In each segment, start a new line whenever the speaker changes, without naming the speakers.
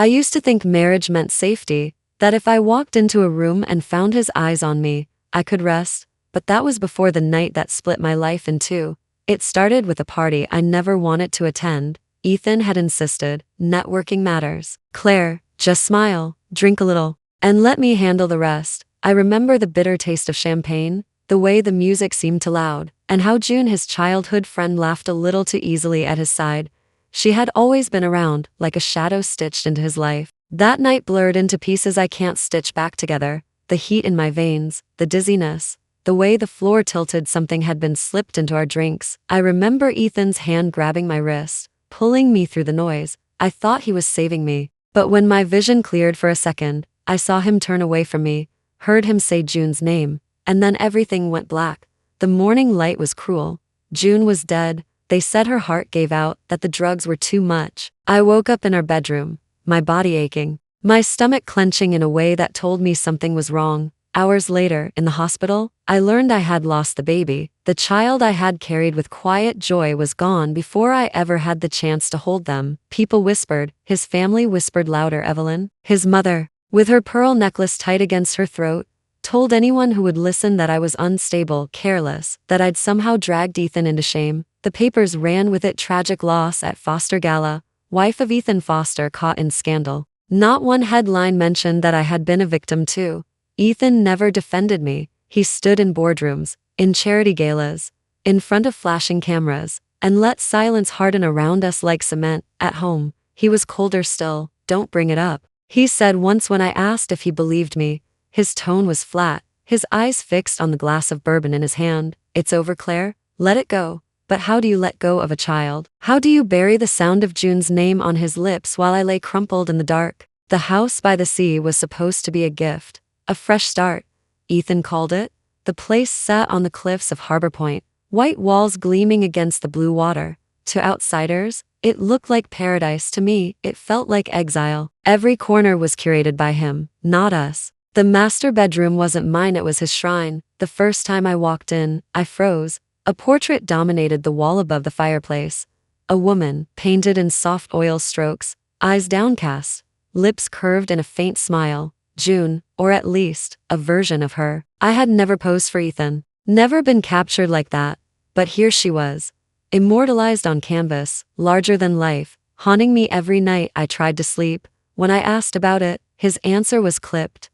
I used to think marriage meant safety, that if I walked into a room and found his eyes on me, I could rest, but that was before the night that split my life in two. It started with a party I never wanted to attend. Ethan had insisted, networking matters. Claire, just smile, drink a little, and let me handle the rest. I remember the bitter taste of champagne, the way the music seemed too loud, and how June, his childhood friend, laughed a little too easily at his side. She had always been around, like a shadow stitched into his life. That night blurred into pieces I can't stitch back together. The heat in my veins, the dizziness, the way the floor tilted. Something had been slipped into our drinks. I remember Ethan's hand grabbing my wrist, pulling me through the noise. I thought he was saving me. But when my vision cleared for a second, I saw him turn away from me, heard him say June's name, and then everything went black. The morning light was cruel. June was dead. They said her heart gave out, that the drugs were too much. I woke up in our bedroom, my body aching, my stomach clenching in a way that told me something was wrong. Hours later, in the hospital, I learned I had lost the baby. The child I had carried with quiet joy was gone before I ever had the chance to hold them. People whispered, his family whispered louder. Evelyn, his mother, with her pearl necklace tight against her throat, told anyone who would listen that I was unstable, careless, that I'd somehow dragged Ethan into shame. The papers ran with it: tragic loss at Foster Gala, wife of Ethan Foster caught in scandal. Not one headline mentioned that I had been a victim too. Ethan never defended me. He stood in boardrooms, in charity galas, in front of flashing cameras, and let silence harden around us like cement. At home, he was colder still. Don't bring it up, he said once when I asked if he believed me. His tone was flat, his eyes fixed on the glass of bourbon in his hand. It's over, Claire. Let it go. But how do you let go of a child? How do you bury the sound of June's name on his lips while I lay crumpled in the dark? The house by the sea was supposed to be a gift, a fresh start, Ethan called it. The place sat on the cliffs of Harbor Point, white walls gleaming against the blue water. To outsiders, it looked like paradise. To me, it felt like exile. Every corner was curated by him, not us. The master bedroom wasn't mine, it was his shrine. The first time I walked in, I froze. A portrait dominated the wall above the fireplace. A woman, painted in soft oil strokes, eyes downcast, lips curved in a faint smile. June, or at least, a version of her. I had never posed for Ethan, never been captured like that. But here she was, immortalized on canvas, larger than life, haunting me every night I tried to sleep. When I asked about it, his answer was clipped.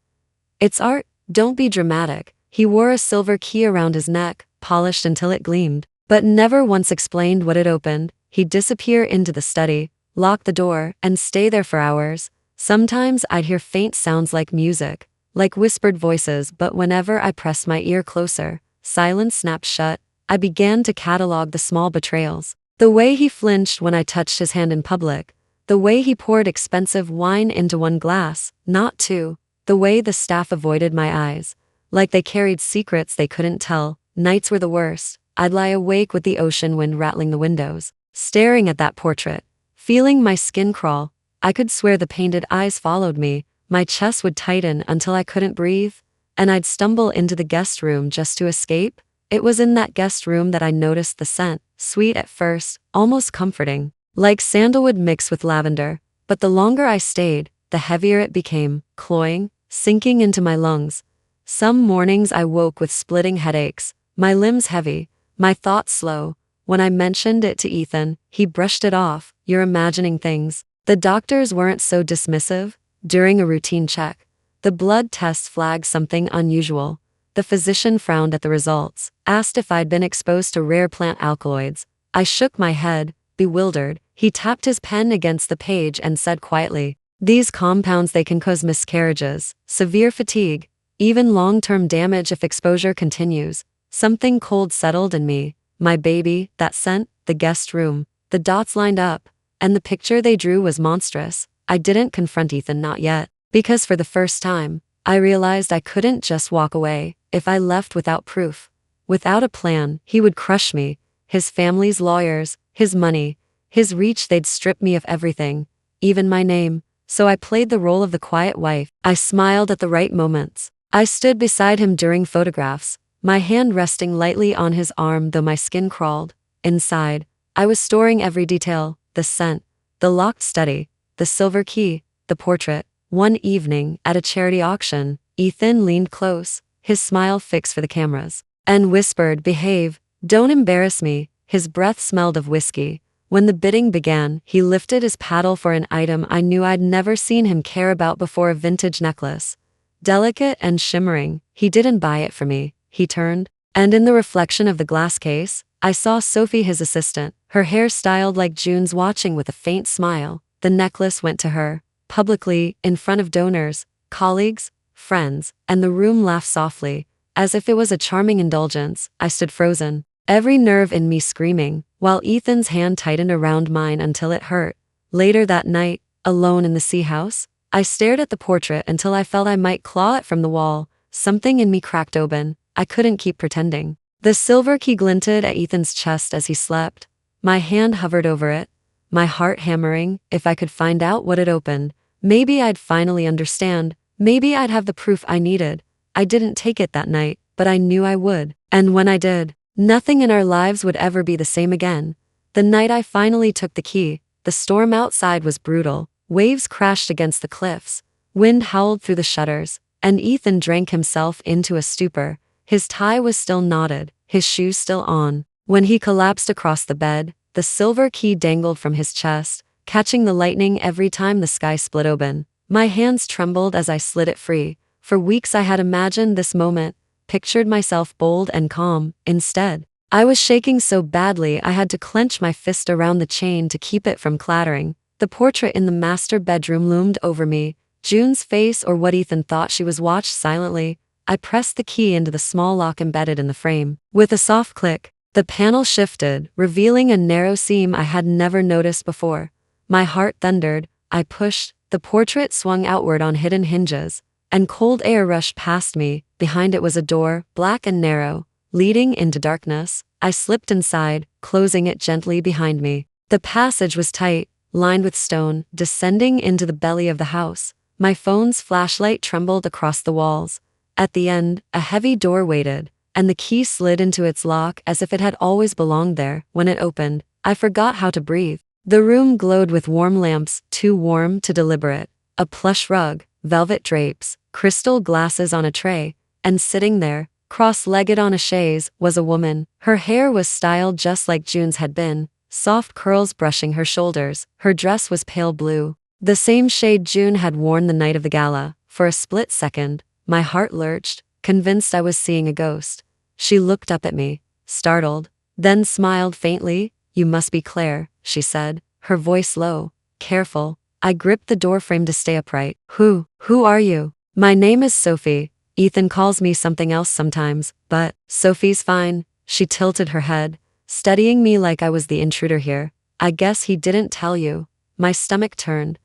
It's art, don't be dramatic. He wore a silver key around his neck, polished until it gleamed, but never once explained what it opened. He'd disappear into the study, lock the door, and stay there for hours. Sometimes I'd hear faint sounds like music, like whispered voices, but whenever I pressed my ear closer, silence snapped shut. I began to catalog the small betrayals. The way he flinched when I touched his hand in public, the way he poured expensive wine into one glass, not two, the way the staff avoided my eyes, like they carried secrets they couldn't tell. Nights were the worst. I'd lie awake with the ocean wind rattling the windows, staring at that portrait, feeling my skin crawl. I could swear the painted eyes followed me. My chest would tighten until I couldn't breathe, and I'd stumble into the guest room just to escape. It was in that guest room that I noticed the scent, sweet at first, almost comforting, like sandalwood mixed with lavender. But the longer I stayed, the heavier it became, cloying, sinking into my lungs. Some mornings I woke with splitting headaches, my limbs heavy, my thoughts slow. When I mentioned it to Ethan, he brushed it off. You're imagining things. The doctors weren't so dismissive. During a routine check, the blood test flagged something unusual. The physician frowned at the results, asked if I'd been exposed to rare plant alkaloids. I shook my head, bewildered. He tapped his pen against the page and said quietly, "These compounds, they can cause miscarriages, severe fatigue, even long-term damage if exposure continues." Something cold settled in me. My baby, that scent, the guest room, the dots lined up, and the picture they drew was monstrous. I didn't confront Ethan, not yet, because for the first time, I realized I couldn't just walk away. If I left without proof, without a plan, he would crush me. His family's lawyers, his money, his reach, they'd strip me of everything, even my name. So I played the role of the quiet wife. I smiled at the right moments. I stood beside him during photographs, my hand resting lightly on his arm though my skin crawled. Inside, I was storing every detail, the scent, the locked study, the silver key, the portrait. One evening, at a charity auction, Ethan leaned close, his smile fixed for the cameras, and whispered, "Behave, don't embarrass me." His breath smelled of whiskey. When the bidding began, he lifted his paddle for an item I knew I'd never seen him care about before, a vintage necklace. Delicate and shimmering, he didn't buy it for me. He turned, and in the reflection of the glass case, I saw Sophie, his assistant, her hair styled like June's, watching with a faint smile. The necklace went to her, publicly, in front of donors, colleagues, friends, and the room laughed softly, as if it was a charming indulgence. I stood frozen, every nerve in me screaming, while Ethan's hand tightened around mine until it hurt. Later that night, alone in the sea house, I stared at the portrait until I felt I might claw it from the wall. Something in me cracked open. I couldn't keep pretending. The silver key glinted at Ethan's chest as he slept. My hand hovered over it, my heart hammering. If I could find out what it opened, maybe I'd finally understand. Maybe I'd have the proof I needed. I didn't take it that night, but I knew I would. And when I did, nothing in our lives would ever be the same again. The night I finally took the key, the storm outside was brutal. Waves crashed against the cliffs. Wind howled through the shutters, and Ethan drank himself into a stupor. His tie was still knotted, his shoes still on. When he collapsed across the bed, the silver key dangled from his chest, catching the lightning every time the sky split open. My hands trembled as I slid it free. For weeks I had imagined this moment, pictured myself bold and calm. Instead, I was shaking so badly I had to clench my fist around the chain to keep it from clattering. The portrait in the master bedroom loomed over me, June's face, or what Ethan thought she was, watched silently. I pressed the key into the small lock embedded in the frame. With a soft click, the panel shifted, revealing a narrow seam I had never noticed before. My heart thundered. I pushed. The portrait swung outward on hidden hinges, and cold air rushed past me. Behind it was a door, black and narrow, leading into darkness. I slipped inside, closing it gently behind me. The passage was tight, lined with stone, descending into the belly of the house. My phone's flashlight trembled across the walls. At the end, a heavy door waited, and the key slid into its lock as if it had always belonged there. When it opened, I forgot how to breathe. The room glowed with warm lamps, too warm to deliberate. A plush rug, velvet drapes, crystal glasses on a tray, and sitting there, cross-legged on a chaise, was a woman. Her hair was styled just like June's had been, soft curls brushing her shoulders. Her dress was pale blue, the same shade June had worn the night of the gala. For a split second, my heart lurched, convinced I was seeing a ghost. She looked up at me, startled, then smiled faintly. "You must be Claire," she said, her voice low, careful. I gripped the doorframe to stay upright. Who are you?" "My name is Sophie. Ethan calls me something else sometimes, but Sophie's fine." She tilted her head, studying me like I was the intruder here. "I guess he didn't tell you." My stomach turned.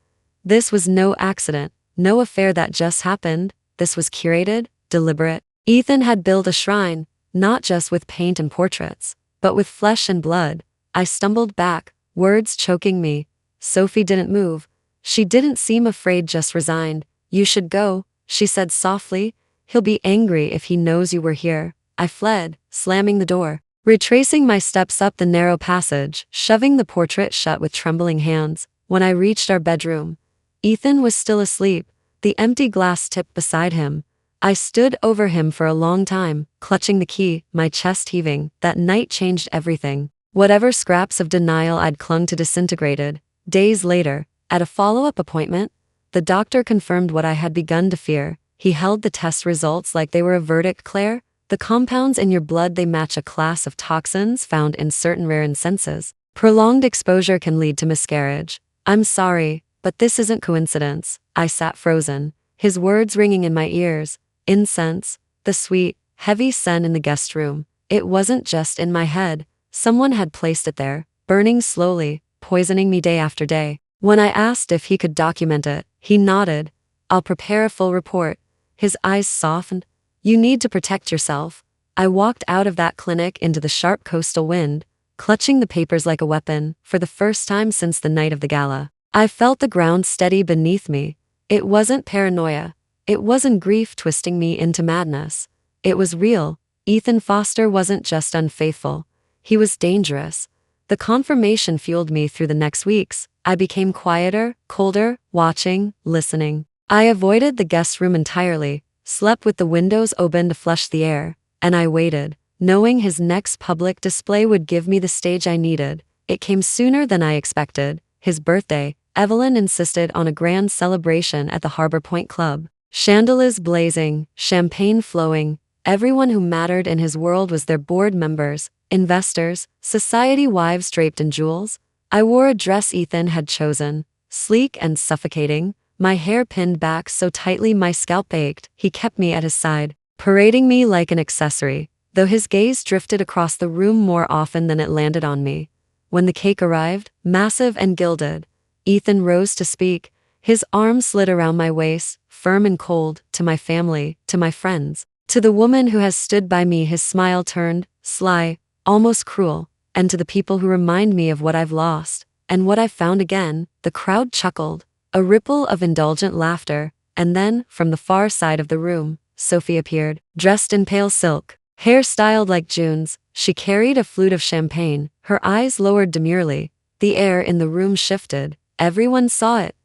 This was no accident, no affair that just happened. This was curated, deliberate. Ethan had built a shrine, not just with paint and portraits, but with flesh and blood. I stumbled back, words choking me. Sophie didn't move. She didn't seem afraid, just resigned. "You should go," she said softly. "He'll be angry if he knows you were here." I fled, slamming the door, retracing my steps up the narrow passage, shoving the portrait shut with trembling hands. When I reached our bedroom, Ethan was still asleep, the empty glass tipped beside him. I stood over him for a long time, clutching the key, my chest heaving. That night changed everything. Whatever scraps of denial I'd clung to disintegrated. Days later, at a follow-up appointment, the doctor confirmed what I had begun to fear. He held the test results like they were a verdict. "Claire, the compounds in your blood, they match a class of toxins found in certain rare incenses. Prolonged exposure can lead to miscarriage." "I'm sorry, but this isn't coincidence." I sat frozen, his words ringing in my ears. Incense, the sweet, heavy scent in the guest room. It wasn't just in my head. Someone had placed it there, burning slowly, poisoning me day after day. When I asked if he could document it, he nodded. "I'll prepare a full report." His eyes softened. "You need to protect yourself." I walked out of that clinic into the sharp coastal wind, clutching the papers like a weapon. For the first time since the night of the gala, I felt the ground steady beneath me. It wasn't paranoia. It wasn't grief twisting me into madness. It was real. Ethan Foster wasn't just unfaithful. He was dangerous. The confirmation fueled me through the next weeks. I became quieter, colder, watching, listening. I avoided the guest room entirely, slept with the windows open to flush the air, and I waited, knowing his next public display would give me the stage I needed. It came sooner than I expected. His birthday. Evelyn insisted on a grand celebration at the Harbor Point Club. Chandeliers blazing, champagne flowing. Everyone who mattered in his world was there: board members, investors, society wives draped in jewels. I wore a dress Ethan had chosen, sleek and suffocating, my hair pinned back so tightly my scalp ached. He kept me at his side, parading me like an accessory, though his gaze drifted across the room more often than it landed on me. When the cake arrived, massive and gilded, Ethan rose to speak. His arms slid around my waist, firm and cold. To my family, to my friends, to the woman who has stood by me, his smile turned, sly, almost cruel. And to the people who remind me of what I've lost, and what I've found again. The crowd chuckled, a ripple of indulgent laughter, and then, from the far side of the room, Sophie appeared, dressed in pale silk, hair styled like June's. She carried a flute of champagne, her eyes lowered demurely. The air in the room shifted. Everyone saw it.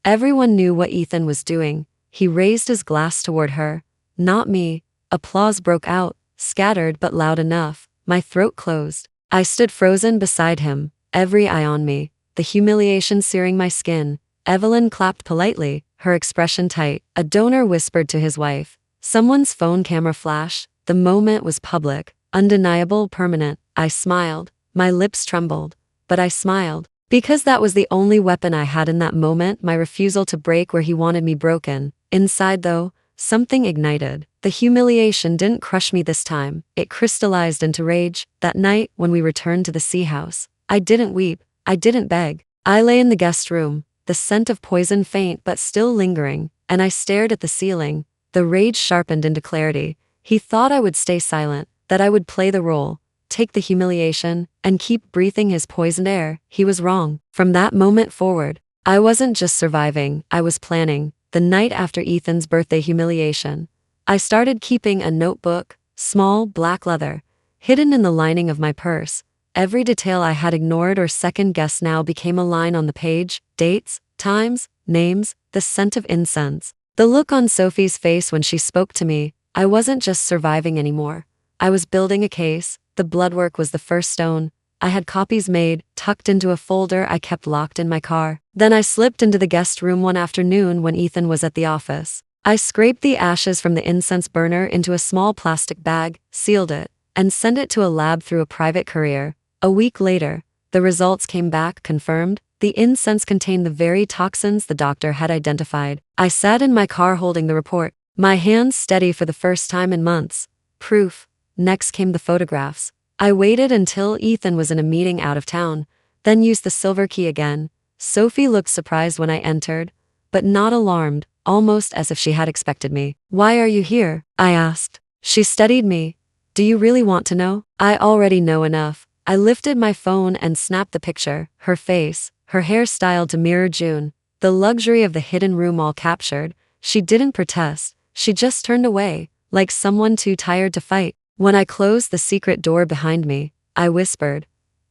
Everyone knew what Ethan was doing. He raised his glass toward her. Not me. Applause broke out, scattered but loud enough. My throat closed. I stood frozen beside him, every eye on me, the humiliation searing my skin. Evelyn clapped politely, her expression tight. A donor whispered to his wife. Someone's phone camera flashed. The moment was public, undeniable, permanent. I smiled. My lips trembled. But I smiled. Because that was the only weapon I had in that moment, my refusal to break where he wanted me broken. Inside, though, something ignited. The humiliation didn't crush me this time. It crystallized into rage. That night, when we returned to the Sea House, I didn't weep. I didn't beg. I lay in the guest room, the scent of poison faint but still lingering, and I stared at the ceiling. The rage sharpened into clarity. He thought I would stay silent, that I would play the role, take the humiliation, and keep breathing his poisoned air. He was wrong. From that moment forward, I wasn't just surviving, I was planning. The night after Ethan's birthday humiliation, I started keeping a notebook, small, black leather, hidden in the lining of my purse. Every detail I had ignored or second-guessed now became a line on the page: dates, times, names, the scent of incense. The look on Sophie's face when she spoke to me. I wasn't just surviving anymore. I was building a case. The blood work was the first stone. I had copies made, tucked into a folder I kept locked in my car. Then I slipped into the guest room one afternoon when Ethan was at the office. I scraped the ashes from the incense burner into a small plastic bag, sealed it, and sent it to a lab through a private courier. A week later, the results came back confirmed. The incense contained the very toxins the doctor had identified. I sat in my car holding the report, my hands steady for the first time in months. Proof. Next came the photographs. I waited until Ethan was in a meeting out of town, then used the silver key again. Sophie looked surprised when I entered, but not alarmed, almost as if she had expected me. "Why are you here?" I asked. She studied me. "Do you really want to know?" "I already know enough." I lifted my phone and snapped the picture, her face, her hair styled to mirror June, the luxury of the hidden room all captured. She didn't protest, she just turned away, like someone too tired to fight. When I closed the secret door behind me, I whispered,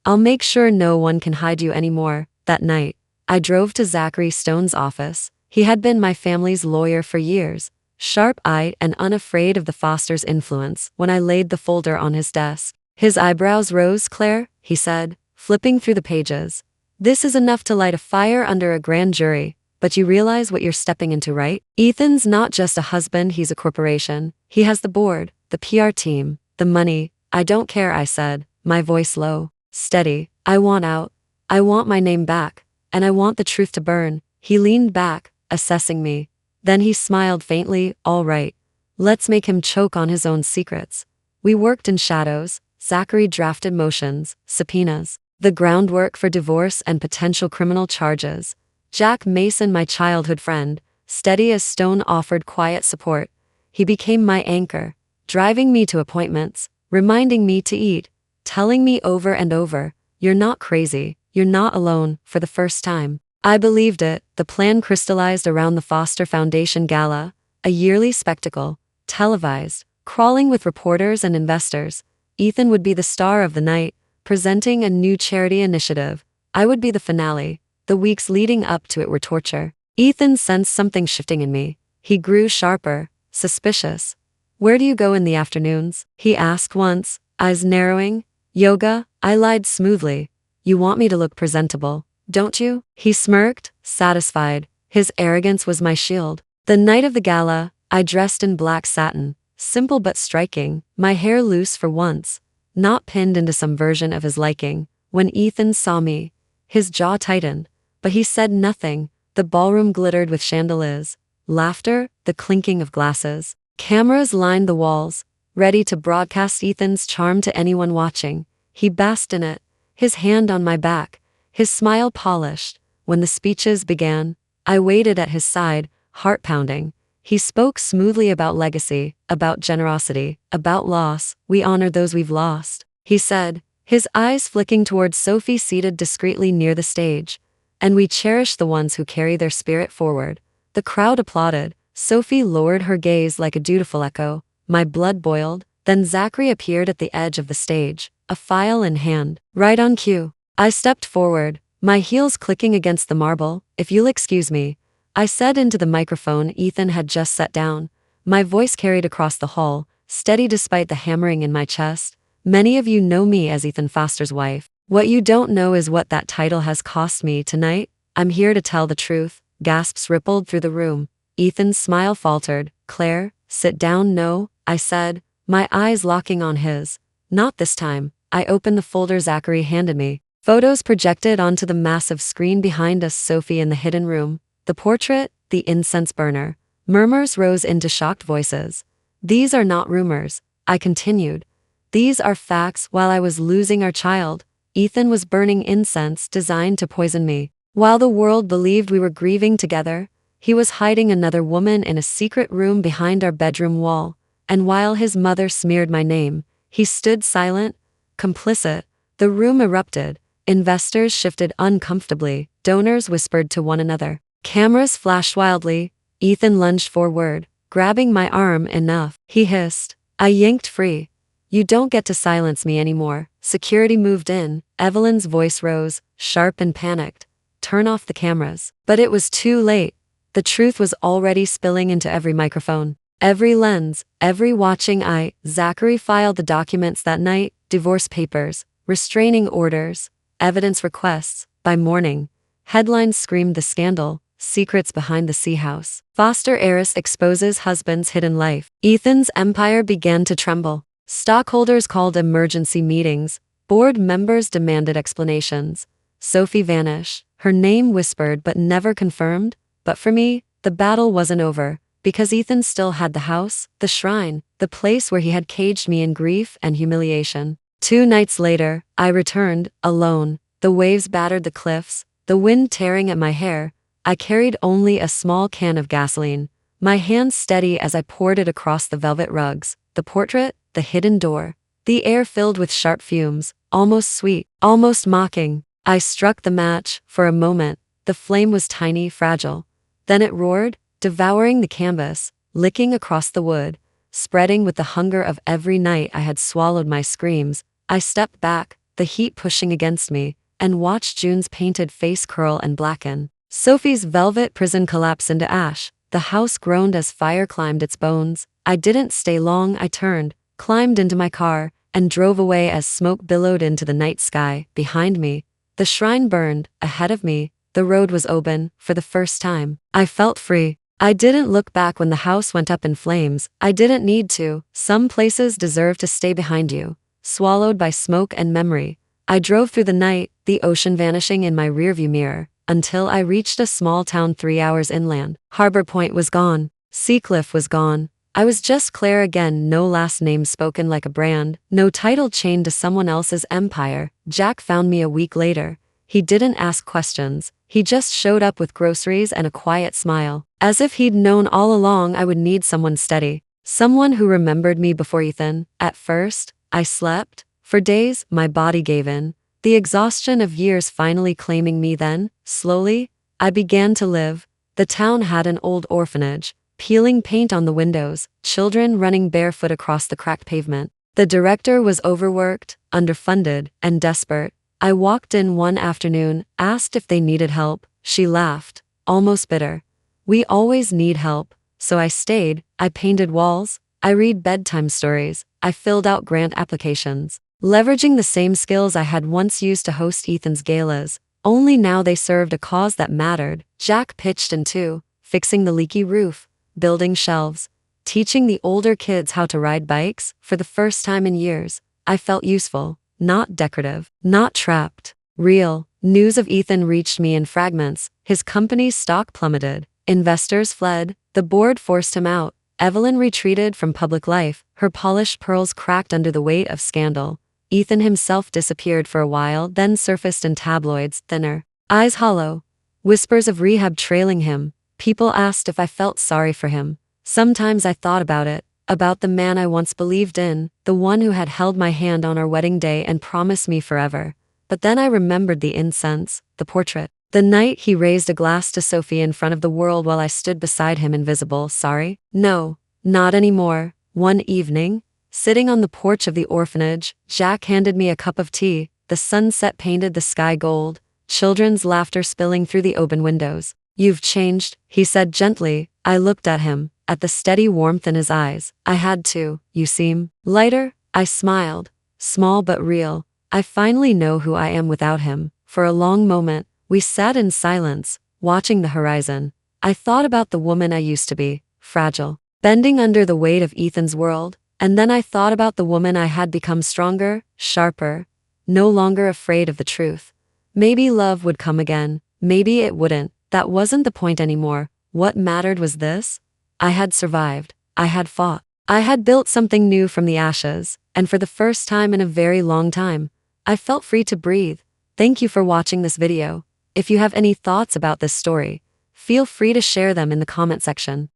"I'll make sure no one can hide you anymore." That night, I drove to Zachary Stone's office. He had been my family's lawyer for years, sharp-eyed and unafraid of the Foster's influence. When I laid the folder on his desk, his eyebrows rose. "Claire," he said, flipping through the pages, "this is enough to light a fire under a grand jury, but you realize what you're stepping into, right? Ethan's not just a husband, he's a corporation. He has the board, the PR team, the money." "I don't care," I said, my voice low, steady. "I want out. I want my name back, and I want the truth to burn." He leaned back, assessing me. Then he smiled faintly. "All right. Let's make him choke on his own secrets." We worked in shadows. Zachary drafted motions, subpoenas, the groundwork for divorce and potential criminal charges. Jack Mason, my childhood friend, steady as stone, offered quiet support. He became my anchor, driving me to appointments, reminding me to eat, telling me over and over, "You're not crazy, you're not alone." For the first time, I believed it. The plan crystallized around the Foster Foundation Gala, a yearly spectacle, televised, crawling with reporters and investors. Ethan would be the star of the night, presenting a new charity initiative. I would be the finale. The weeks leading up to it were torture. Ethan sensed something shifting in me. He grew sharper, suspicious. "Where do you go in the afternoons?" he asked once, eyes narrowing. "Yoga," I lied smoothly. "You want me to look presentable, don't you?" He smirked, satisfied. His arrogance was my shield. The night of the gala, I dressed in black satin, simple but striking, my hair loose for once, not pinned into some version of his liking. When Ethan saw me, his jaw tightened, but he said nothing. The ballroom glittered with chandeliers, laughter, the clinking of glasses. Cameras lined the walls, ready to broadcast Ethan's charm to anyone watching. He basked in it, his hand on my back, his smile polished. When the speeches began, I waited at his side, heart pounding. He spoke smoothly about legacy, about generosity, about loss. "We honor those we've lost," he said, his eyes flicking towards Sophie seated discreetly near the stage. "And we cherish the ones who carry their spirit forward." The crowd applauded. Sophie lowered her gaze like a dutiful echo. My blood boiled. Then Zachary appeared at the edge of the stage, a file in hand. Right on cue, I stepped forward, my heels clicking against the marble. "If you'll excuse me," I said into the microphone Ethan had just set down. My voice carried across the hall, steady despite the hammering in my chest. "Many of you know me as Ethan Foster's wife. What you don't know is what that title has cost me tonight. I'm here to tell the truth." Gasps rippled through the room. Ethan's smile faltered. "Claire, sit down." "No," I said, my eyes locking on his. "Not this time." I opened the folder Zachary handed me. Photos projected onto the massive screen behind us, Sophie in the hidden room, the portrait, the incense burner. Murmurs rose into shocked voices. "These are not rumors," I continued. "These are facts." While I was losing our child, Ethan was burning incense designed to poison me. While the world believed we were grieving together, he was hiding another woman in a secret room behind our bedroom wall. And while his mother smeared my name, he stood silent, complicit. The room erupted. Investors shifted uncomfortably. Donors whispered to one another. Cameras flashed wildly. Ethan lunged forward, grabbing my arm. "Enough," he hissed. I yanked free. "You don't get to silence me anymore." Security moved in. Evelyn's voice rose, sharp and panicked. "Turn off the cameras." But it was too late. The truth was already spilling into every microphone, every lens, every watching eye. Zachary filed the documents that night: divorce papers, restraining orders, evidence requests. By morning, headlines screamed the scandal, secrets behind the Sea House. Foster heiress exposes husband's hidden life. Ethan's empire began to tremble. Stockholders called emergency meetings. Board members demanded explanations. Sophie vanished, her name whispered but never confirmed. But for me, the battle wasn't over, because Ethan still had the house, the shrine, the place where he had caged me in grief and humiliation. 2 nights later, I returned, alone. The waves battered the cliffs, the wind tearing at my hair. I carried only a small can of gasoline, my hands steady as I poured it across the velvet rugs, the portrait, the hidden door. The air filled with sharp fumes, almost sweet, almost mocking. I struck the match. For a moment, the flame was tiny, fragile. Then it roared, devouring the canvas, licking across the wood, spreading with the hunger of every night I had swallowed my screams. I stepped back, the heat pushing against me, and watched June's painted face curl and blacken. Sophie's velvet prison collapse into ash. The house groaned as fire climbed its bones. I didn't stay long. I turned, climbed into my car, and drove away as smoke billowed into the night sky. Behind me, the shrine burned. Ahead of me, the road was open. For the first time, I felt free. I didn't look back when the house went up in flames. I didn't need to. Some places deserve to stay behind you, swallowed by smoke and memory. I drove through the night, the ocean vanishing in my rearview mirror, until I reached a small town 3 hours inland. Harbor Point was gone. Seacliff was gone. I was just Claire again, no last name spoken like a brand, no title chained to someone else's empire. Jack found me a week later. He didn't ask questions. He just showed up with groceries and a quiet smile, as if he'd known all along I would need someone steady, someone who remembered me before Ethan. At first, I slept. For days, my body gave in, the exhaustion of years finally claiming me. Then, slowly, I began to live. The town had an old orphanage, peeling paint on the windows, children running barefoot across the cracked pavement. The director was overworked, underfunded, and desperate. I walked in one afternoon, asked if they needed help. She laughed, almost bitter. We always need help. So I stayed. I painted walls. I read bedtime stories. I filled out grant applications, leveraging the same skills I had once used to host Ethan's galas. Only now they served a cause that mattered. Jack pitched in too, fixing the leaky roof, building shelves, teaching the older kids how to ride bikes. For the first time in years, I felt useful, not decorative, not trapped. Real. News of Ethan reached me in fragments. His company's stock plummeted. Investors fled. The board forced him out. Evelyn retreated from public life. Her polished pearls cracked under the weight of scandal. Ethan himself disappeared for a while, then surfaced in tabloids, thinner, eyes hollow, whispers of rehab trailing him. People asked if I felt sorry for him. Sometimes I thought about it, about the man I once believed in, the one who had held my hand on our wedding day and promised me forever. But then I remembered the incense, the portrait, the night he raised a glass to Sophie in front of the world while I stood beside him invisible. Sorry? No, not anymore. One evening, sitting on the porch of the orphanage, Jack handed me a cup of tea. The sunset painted the sky gold, children's laughter spilling through the open windows. You've changed, he said gently. I looked at him, at the steady warmth in his eyes. I had to. You seem lighter. I smiled, small but real. I finally know who I am without him. For a long moment, we sat in silence, watching the horizon. I thought about the woman I used to be, fragile, bending under the weight of Ethan's world. And then I thought about the woman I had become, stronger, sharper, no longer afraid of the truth. Maybe love would come again. Maybe it wouldn't. That wasn't the point anymore. What mattered was this. I had survived. I had fought. I had built something new from the ashes. And for the first time in a very long time, I felt free to breathe. Thank you for watching this video. If you have any thoughts about this story, feel free to share them in the comment section.